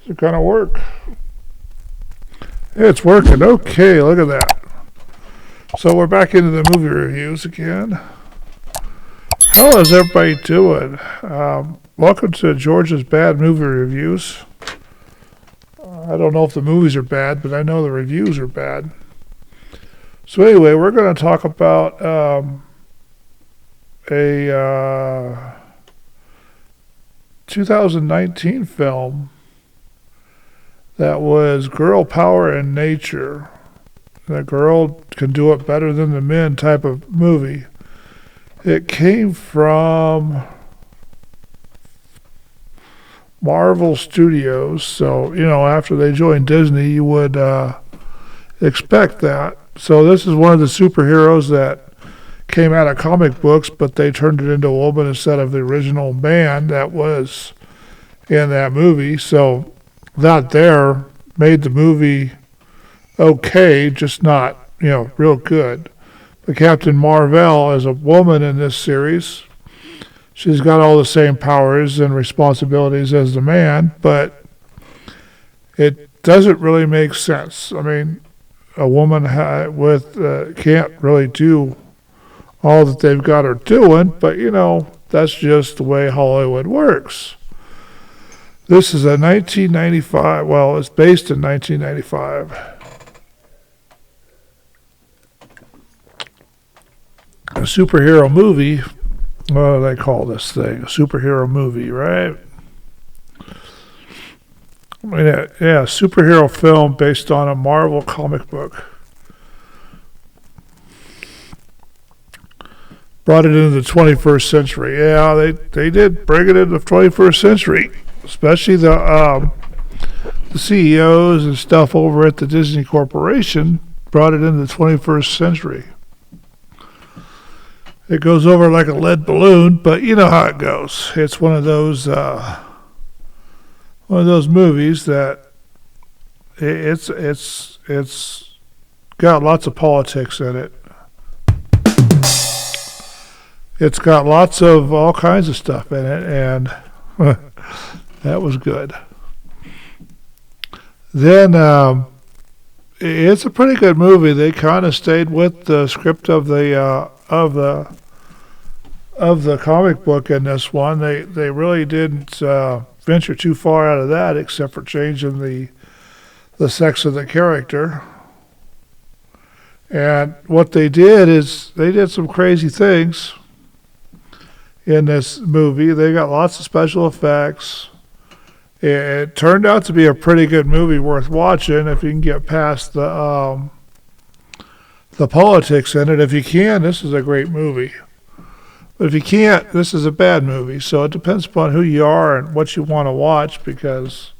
Is it going to work? It's working. Okay, look at that. So we're back into the movie reviews again. How is everybody doing? Welcome to George's Bad Movie Reviews. I don't know if the movies are bad, but I know the reviews are bad. So anyway, we're going to talk about a 2019 film that was Girl Power in Nature. The girl can do it better than the men type of movie. It came from Marvel Studios, so, after they joined Disney, you would expect that. So this is one of the superheroes that came out of comic books, but they turned it into a woman instead of the original man that was in that movie. So that there made the movie okay, just not, real good. But Captain Marvel is a woman in this series. She's got all the same powers and responsibilities as the man, but it doesn't really make sense. I mean, a woman can't really do all that they've got her doing, but, that's just the way Hollywood works. This is a 1995, well, it's based in 1995. A superhero movie. What do they call this thing? A superhero movie, right? Yeah, superhero film based on a Marvel comic book. Brought it into the 21st century. Yeah, they did bring it into the 21st century, especially the CEOs and stuff over at the Disney Corporation brought it into the 21st century. It goes over like a lead balloon, but you know how it goes. It's one of those movies that it's got lots of politics in it. It's got lots of all kinds of stuff in it, and that was good. Then it's a pretty good movie. They kind of stayed with the script of the comic book in this one. They really didn't venture too far out of that, except for changing the sex of the character. And what they did is they did some crazy things in this movie. They got lots of special effects. It turned out to be a pretty good movie, worth watching if you can get past the politics in it. If you can, this is a great movie. But if you can't, this is a bad movie. So it depends upon who you are and what you want to watch, because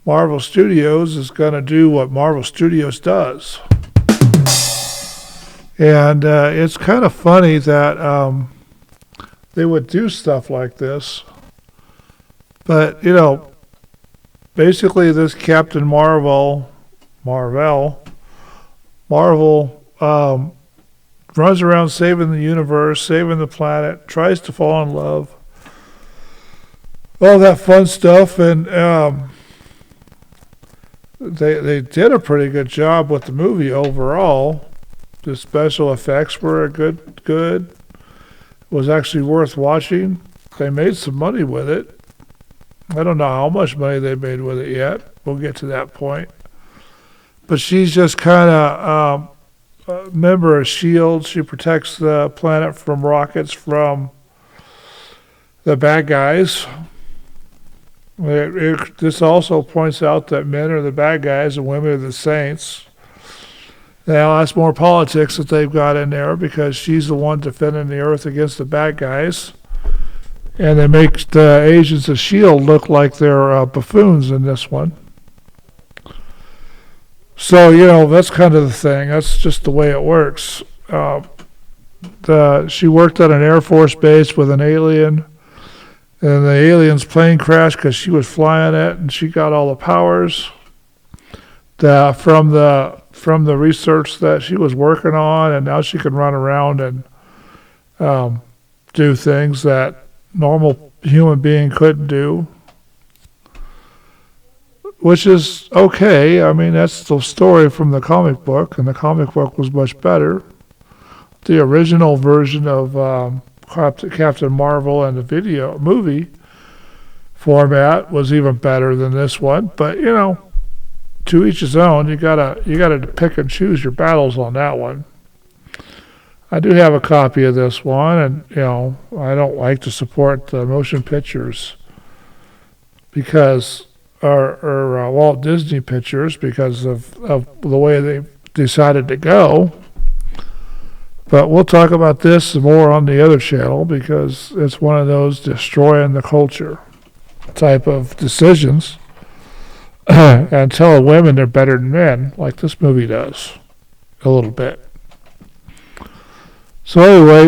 Marvel Studios is going to do what Marvel Studios does. And it's kind of funny that they would do stuff like this. But, basically this Captain Marvel runs around saving the universe, saving the planet, tries to fall in love, all that fun stuff, and they did a pretty good job with the movie overall. The special effects were good. It was actually worth watching. They made some money with it. I don't know how much money they made with it yet. We'll get to that point. But she's just kind of a member of S.H.I.E.L.D. She protects the planet from rockets from the bad guys. This also points out that men are the bad guys and women are the saints. Now, that's more politics that they've got in there, because she's the one defending the Earth against the bad guys. And they make the agents of S.H.I.E.L.D. look like they're buffoons in this one. So, that's kind of the thing. That's just the way it works. She worked at an Air Force base with an alien, and the alien's plane crashed because she was flying it, and she got all the powers from the research that she was working on, and now she can run around and do things that normal human being couldn't do. which is okay. I mean, that's the story from the comic book, and the comic book was much better. The original version of Captain Marvel and the video movie format was even better than this one. But you know, to each his own. You gotta pick and choose your battles on that one. I do have a copy of this one, and you know, I don't like to support the motion pictures because, or Walt Disney Pictures because of the way they decided to go. But we'll talk about this more on the other channel because it's one of those destroying the culture type of decisions and telling women they're better than men, like this movie does, a little bit. So anyway,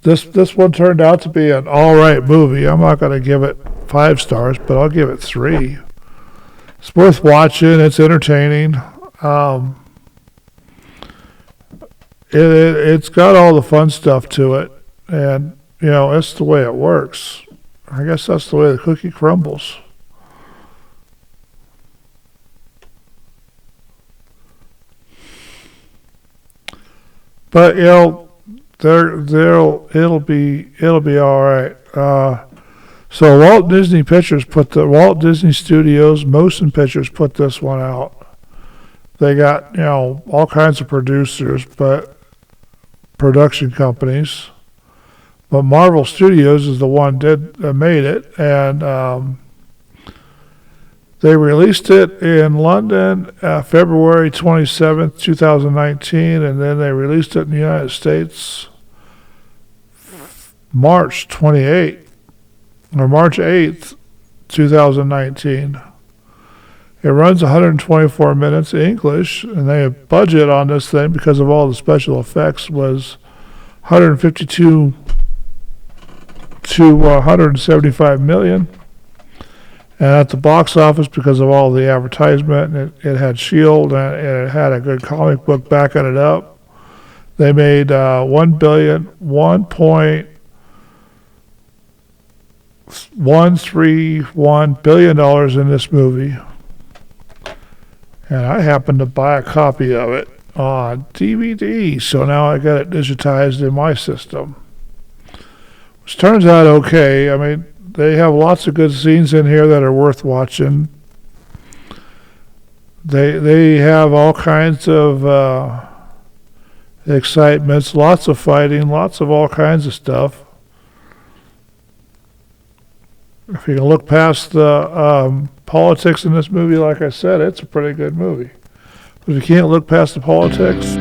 this one turned out to be an all right movie. I'm not going to give it 5 stars, but I'll give it 3. It's worth watching. It's entertaining. It's got all the fun stuff to it, and you know, it's the way it works. I guess that's the way the cookie crumbles. But you know, it'll be all right. So Walt Disney Studios Motion Pictures put this one out. They got, you know, all kinds of producers, but production companies. But Marvel Studios is the one that made it, and they released it in London February 27th, 2019, and then they released it in the United States March 28th, or March 8th, 2019. It runs 124 minutes English, and their budget on this thing, because of all the special effects, was 152 to 175 million. And at the box office, because of all the advertisement, it had S.H.I.E.L.D. and it had a good comic book backing it up. They made $1.131 billion in this movie. And I happened to buy a copy of it on DVD, so now I got it digitized in my system, which turns out okay. I mean, they have lots of good scenes in here that are worth watching. They have all kinds of excitements, lots of fighting, lots of all kinds of stuff. If you can look past the politics in this movie, like I said, it's a pretty good movie. But if you can't look past the politics,